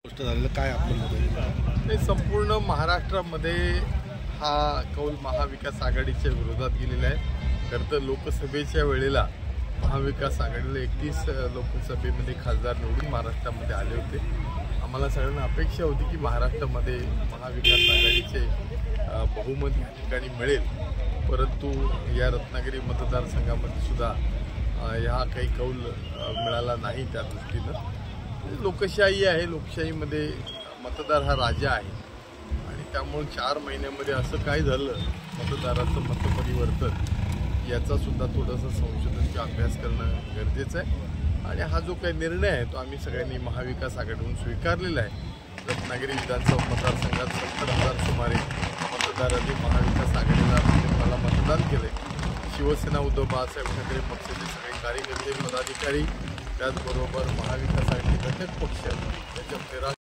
गोष्ट झालेलं काय आपलं मत आहे? संपूर्ण महाराष्ट्रामध्ये हा कौल महाविकास आघाडीच्या विरोधात गेलेला आहे। खरं तर लोकसभेच्या वेळेला महाविकास आघाडीला 31 लोकसभेमध्ये खासदार निवडून महाराष्ट्रामध्ये आले होते। आम्हाला सगळ्यांना अपेक्षा होती की महाराष्ट्रामध्ये महाविकास आघाडीचे बहुमत या ठिकाणी मिळेल, परंतु या रत्नागिरी मतदारसंघामध्ये सुद्धा ह्या काही कौल मिळाला नाही। त्या दृष्टीनं लोकशाही आहे, लोकशाहीमध्ये मतदार हा राजा आहे आणि त्यामुळे 4 महिन्यामध्ये असं काय झालं मतदाराचं मतपरिवर्तन याचा सुद्धा थोडंसं संशोधन किंवा अभ्यास करणं गरजेचं आहे। आणि हा जो काही निर्णय आहे तो आम्ही सगळ्यांनी महाविकास आघाडीकडून स्वीकारलेला आहे। रत्नागिरी विधानसभा मतदारसंघात 70,000 सुमारे मतदारांनी महाविकास आघाडीला मला मतदान केले। शिवसेना उद्धव बाळासाहेब ठाकरे पक्षाचे सगळे कार्यकर्ते पदाधिकारी त्याचबरोबर महाविकास आघाडी घटक पक्ष त्याच्या